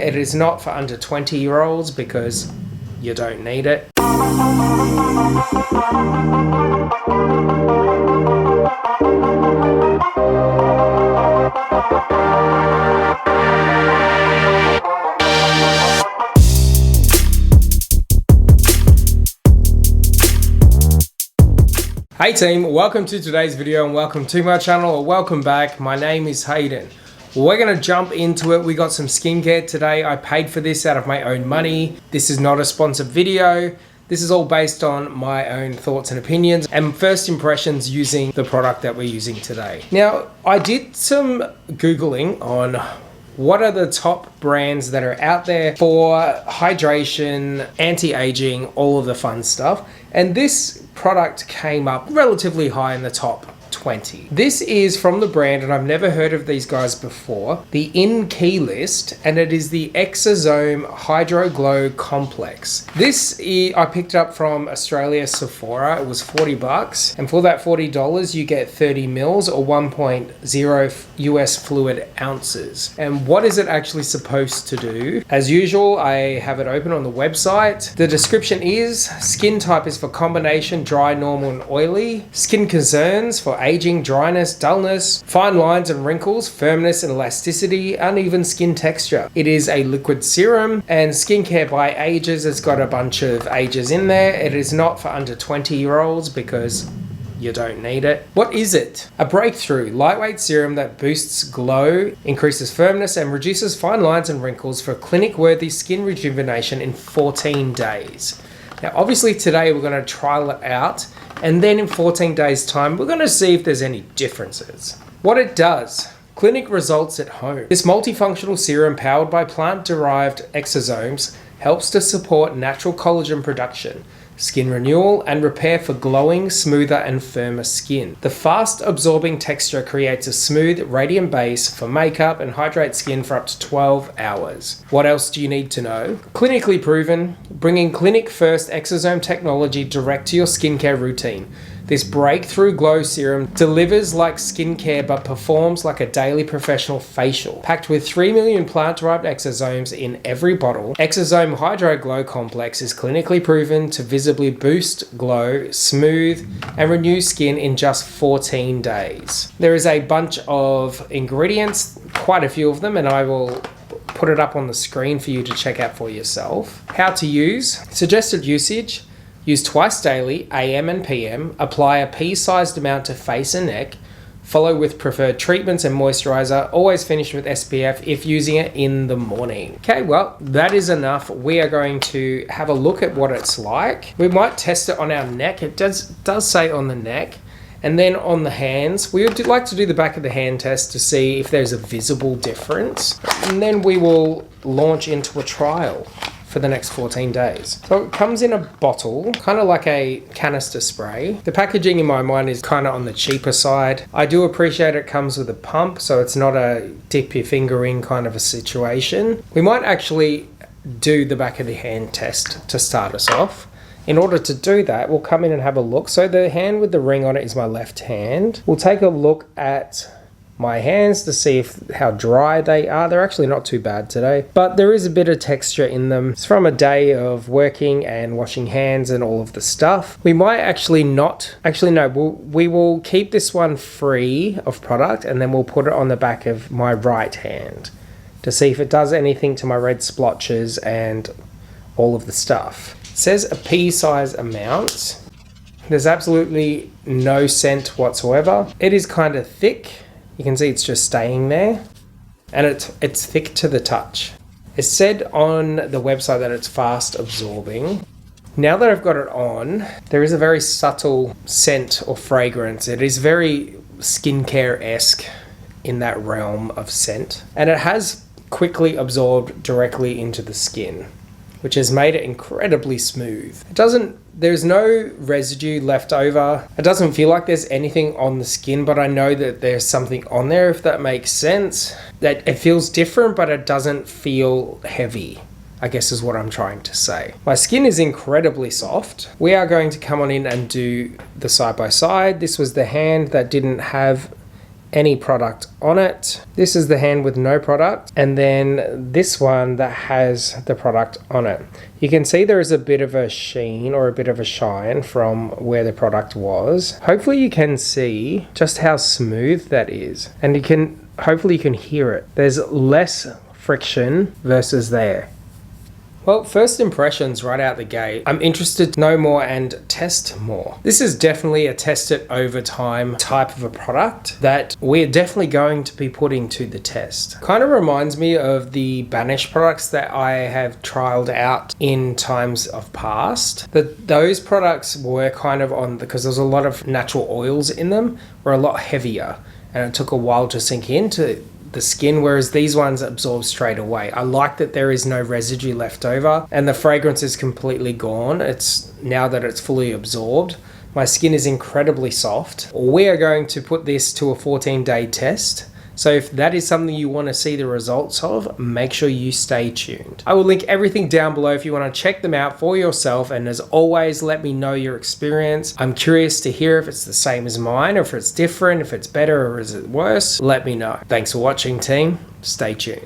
It is not for under 20-year-olds because you don't need it. Hey team, welcome to today's video and welcome to my channel, or welcome back. My name is Hayden. We're going to jump into it. We got some skincare today. I paid for this out of my own money. This is not a sponsored video. This is all based on my own thoughts and opinions and first impressions using the product that we're using today. Now, I did some Googling on what are the top brands that are out there for hydration, anti-aging, all of the fun stuff. And this product came up relatively high in the top 20. This is from the brand, and I've never heard of these guys before, the InKeyList, and it is the Exosome Hydro-Glow Complex. This I picked up from Australia Sephora. It was 40 bucks, and for that $40 you get 30 mils or 1.0 US fluid ounces. And what is it actually supposed to do? As usual, I have it open on the website. The description is: skin type is for combination dry, normal and oily. Skin concerns for aging, dryness, dullness, fine lines and wrinkles, firmness and elasticity, uneven skin texture. It is a liquid serum, and skincare by ages. It's got a bunch of ages in there. It is not for under 20-year-olds because you don't need it. What is it? A breakthrough lightweight serum that boosts glow, increases firmness and reduces fine lines and wrinkles for clinic-worthy skin rejuvenation in 14 days. Now, obviously today we're going to trial it out, and then in 14 days time, we're going to see if there's any differences. What it does: clinic results at home. This multifunctional serum powered by plant-derived exosomes helps to support natural collagen production, skin renewal and repair for glowing, smoother and firmer skin. The fast absorbing texture creates a smooth, radiant base for makeup and hydrates skin for up to 12 hours. What else do you need to know? Clinically proven, bringing clinic first exosome technology direct to your skincare routine. This breakthrough glow serum delivers like skincare but performs like a daily professional facial. Packed with 3 million plant-derived exosomes in every bottle, Exosome Hydro-Glow Complex is clinically proven to visibly boost glow, smooth and renew skin in just 14 days. There is a bunch of ingredients, quite a few of them, and I will put it up on the screen for you to check out for yourself. How to use: suggested usage: use twice daily, AM and PM. Apply a pea-sized amount to face and neck. Follow with preferred treatments and moisturizer. Always finish with SPF if using it in the morning. Okay, well, that is enough. We are going to have a look at what it's like. We might test it on our neck. It does say on the neck. And then on the hands, we would like to do the back of the hand test to see if there's a visible difference. And then we will launch into a trial for the next 14 days. So it comes in a bottle, kind of like a canister spray. The packaging in my mind is kind of on the cheaper side. I do appreciate it comes with a pump, so it's not a dip your finger in kind of a situation. We might actually do the back of the hand test to start us off. In order to do that, we'll come in and have a look. So the hand with the ring on it is my left hand. We'll take a look at my hands to see how dry they are. They're actually not too bad today, but there is a bit of texture in them. It's from a day of working and washing hands and all of the stuff. We might actually we will keep this one free of product, and then we'll put it on the back of my right hand to see if it does anything to my red splotches and all of the stuff. It says a pea-size amount. There's absolutely no scent whatsoever. It is kind of thick. You can see it's just staying there, and it's thick to the touch. It's said on the website that it's fast absorbing. Now that I've got it on, there is a very subtle scent or fragrance. It is very skincare-esque in that realm of scent, and it has quickly absorbed directly into the skin, which has made it incredibly smooth. There's no residue left over. It doesn't feel like there's anything on the skin, but I know that there's something on there, if that makes sense. That it feels different, but it doesn't feel heavy, I guess is what I'm trying to say. My skin is incredibly soft. We are going to come on in and do the side by side. This was the hand that didn't have any product on it. This is the hand with no product, and then this one that has the product on it. You can see there is a bit of a sheen or a bit of a shine from where the product was. Hopefully you can see just how smooth that is, and hopefully you can hear it. There's less friction versus there. Well, first impressions right out the gate. I'm interested to know more and test more. This is definitely a test it over time type of a product that we're definitely going to be putting to the test. Kind of reminds me of the Banish products that I have trialed out in times of past. Those products were kind of on, because there's a lot of natural oils in them, were a lot heavier, and it took a while to sink into the skin, whereas these ones absorb straight away. I like that there is no residue left over and the fragrance is completely gone. It's now that it's fully absorbed. My skin is incredibly soft. We are going to put this to a 14-day test. So if that is something you want to see the results of, make sure you stay tuned. I will link everything down below if you want to check them out for yourself. And as always, let me know your experience. I'm curious to hear if it's the same as mine, or if it's different, if it's better, or is it worse. Let me know. Thanks for watching, team. Stay tuned.